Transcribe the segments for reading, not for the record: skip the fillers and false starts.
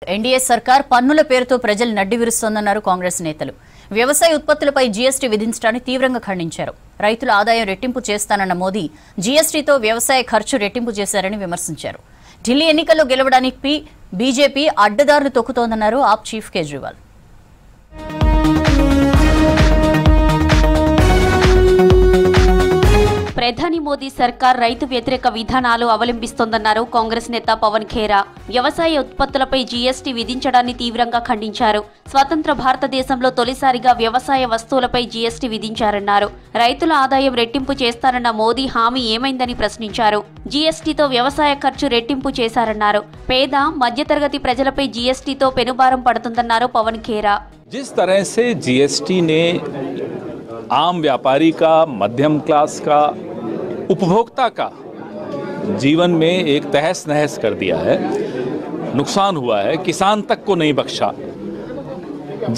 NDA సర్కార్ పన్నుల పేరుతో ప్రజలు నడ్డి విరుస్తోందన్నారు కాంగ్రెస్ నేతలు. వ్యవసాయ ఉత్పత్తులపై జీఎస్టీ విధించడాన్ని తీవ్రంగా ఖండించారు. రైతుల ఆదాయం రెట్టింపు చేస్తానన్న మోదీ జీఎస్టీతో వ్యవసాయ ఖర్చు రెట్టింపు చేశారని విమర్శించారు. ఢిల్లీ ఎన్నికల్లో గెలవడానికి బీజేపీ అడ్డదారులు తొక్కుతోందన్నారు ఆప్ చీఫ్ కేజ్రీవాల్. ప్రధాని మోదీ సర్కార్ రైతు వ్యతిరేక విధానాలు అవలంబిస్తోందన్నారు కాంగ్రెస్ నేత పవన్ ఖేరా. వ్యవసాయ ఉత్పత్తులపై జీఎస్టీ విధించడాన్ని తీవ్రంగా ఖండించారు. స్వతంత్ర భారతదేశంలో తొలిసారిగా వ్యవసాయ వస్తువులపై జీఎస్టీ విధించారన్నారు. రైతుల ఆదాయం రెట్టింపు చేస్తారన్న మోదీ హామీ ఏమైందని ప్రశ్నించారు. జీఎస్టీతో వ్యవసాయ ఖర్చు రెట్టింపు చేశారన్నారు. పేద మధ్యతరగతి ప్రజలపై జీఎస్టీతో పెనుభారం పడుతుందన్నారు పవన్ ఖేరా. जिस तरह से जीएसटी ने आम व्यापारी का, मध्यम क्लास का, उपभोक्ता का जीवन में एक तहस नहस कर दिया है, नुकसान हुआ है, किसान तक को नहीं बख्शा।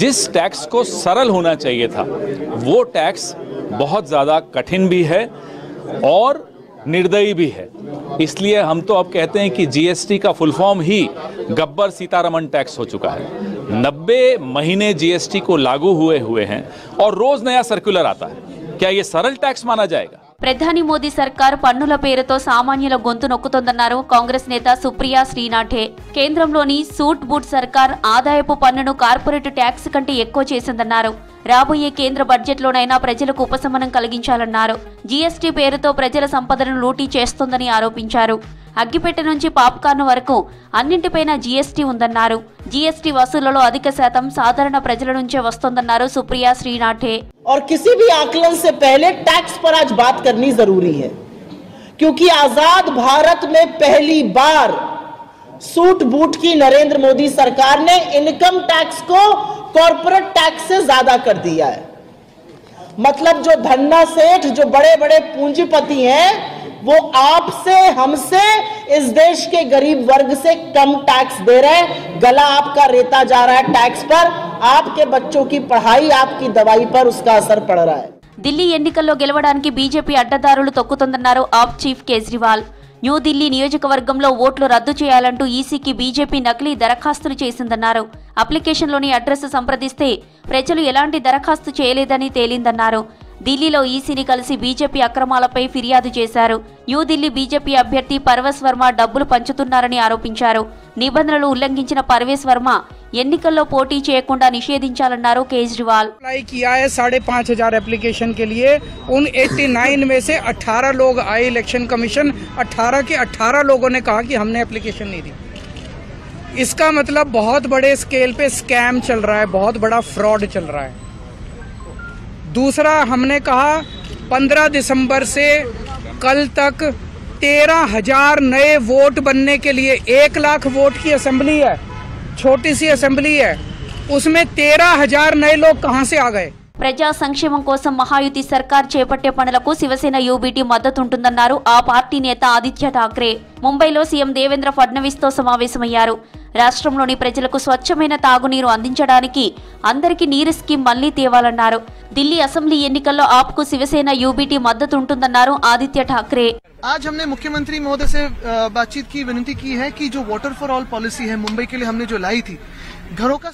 जिस टैक्स को सरल होना चाहिए था वो टैक्स बहुत ज़्यादा कठिन भी है और निर्दयी भी है। इसलिए हम तो अब कहते हैं कि जीएसटी का फुल फॉर्म ही गब्बर सीतारमण टैक्स हो चुका है। 90 महीने जीएसटी को लागू हुए हैं और रोज नया सर्कुलर आता है। क्या ये सरल टैक्स माना जाएगा? ప్రధాని మోదీ సర్కార్ పన్నుల పేరుతో సామాన్యుల గొంతు నొక్కుతోందన్నారు కాంగ్రెస్ నేత సుప్రియా శ్రీనాథే. కేంద్రంలోని సూట్ బూట్ సర్కార్ ఆదాయపు పన్నును కార్పొరేట్ ట్యాక్స్ కంటే ఎక్కువ చేసిందన్నారు. రాబోయే కేంద్ర బడ్జెట్లోనైనా ప్రజలకు ఉపశమనం కలిగించాలన్నారు. జీఎస్టీ పేరుతో ప్రజల సంపదను లూటీ చేస్తోందని ఆరోపించారు. అగ్గిపెట్టె నుంచి పాప్కార్న్ వరకు అన్నింటిపైన జీఎస్టీ ఉందన్నారు. జీఎస్టీ వసూళ్లలో అధిక శాతం సాధారణ ప్రజల నుంచే వస్తోందన్నారు సుప్రియా శ్రీనాథే. और किसी भी आकलन से पहले टैक्स पर आज बात करनी जरूरी है, क्योंकि आजाद भारत में पहली बार सूट बूट की नरेंद्र मोदी सरकार ने इनकम टैक्स को कॉर्पोरेट टैक्स से ज्यादा कर दिया है। मतलब जो धन्ना सेठ, जो बड़े बड़े पूंजीपति हैं, वो आपसे, हमसे, इस देश के गरीब वर्ग से कम टैक्स दे रहे हैं। गला आपका रेता जा रहा है टैक्स पर। आपके बच्चों की पढ़ाई, आपकी दवाई पर उसका असर पड़ रहा है. ఢిల్లీ ఎన్నికల్లో గెలవడానికి బీజేపీ అడ్డదారులు తొక్కుతోందన్నారు ఆప్ చీఫ్ కేజ్రీవాల్. న్యూఢిల్లీ నియోజకవర్గంలో ఓట్లు రద్దు చేయాలంటూ ఈసీకి బీజేపీ నకిలీ దరఖాస్తులు చేసిందన్నారు. అప్లికేషన్లోని అడ్రస్ సంప్రదిస్తే ప్రజలు ఎలాంటి దరఖాస్తు చేయలేదని తేలిందన్నారు. ఢిల్లీలో ఈసీని కలిసి బీజేపీ అక్రమాలపై ఫిర్యాదు చేశారు. న్యూఢిల్లీ బీజేపీ అభ్యర్థి పర్వేశ్ వర్మ డబ్బులు పంచుతున్నారని ఆరోపించారు. నిబంధనలు ఉల్లంఘించిన పర్వేశ్ వర్మ ఎన్నికల్లో పోటీ చేయకుండా నిషేధించాలన్నారు కేజ్రీవాల్. अप्लाई किया है 5,500 एप्लीकेशन के लिए। उन 89 में से 18 लोग आए इलेक्शन कमीशन, 18 के 18 लोगों ने कहा कि हमने एप्लीकेशन नहीं दी। इसका मतलब बहुत बड़े स्केल पे स्कैम चल रहा है, बहुत बड़ा फ्रॉड चल रहा है। दूसरा, हमने कहा 15 दिसंबर से कल तक 13,000 नए वोट बनने के लिए, 1 लाख वोट की असेंबली है, छोटी सी असेंबली है, उसमें 13,000 नए लोग कहां से आ गए? ప్రజా సంక్షేమం కోసం మహాయుతి సర్కార్ చేపట్టే పనులకు శివసేన యూబీటీ మద్దతుంటుందన్నారు ఆ పార్టీ నేత ఆదిత్య ఠాక్రే. ముంబైలో సీఎం దేవేంద్ర ఫడ్నవీస్ తో సమావేశమయ్యారు. రాష్ట్రంలోని ప్రజలకు స్వచ్ఛమైన తాగునీరు అందించడానికి అందరికీ నీరు స్కీమ్ మళ్లీ తేవాలన్నారు. ఢిల్లీ అసెంబ్లీ ఎన్నికల్లో ఆప్కు శివసేన యూబీటీ మద్దతుంటుందన్నారు ఆదిత్య ఠాక్రే. आज हमने मुख्यमंत्री महोदय से बातचीत की, विनती की है कि जो वाटर फॉर ऑल पॉलिसी है मुंबई के लिए हमने जो लाई थी, घरों का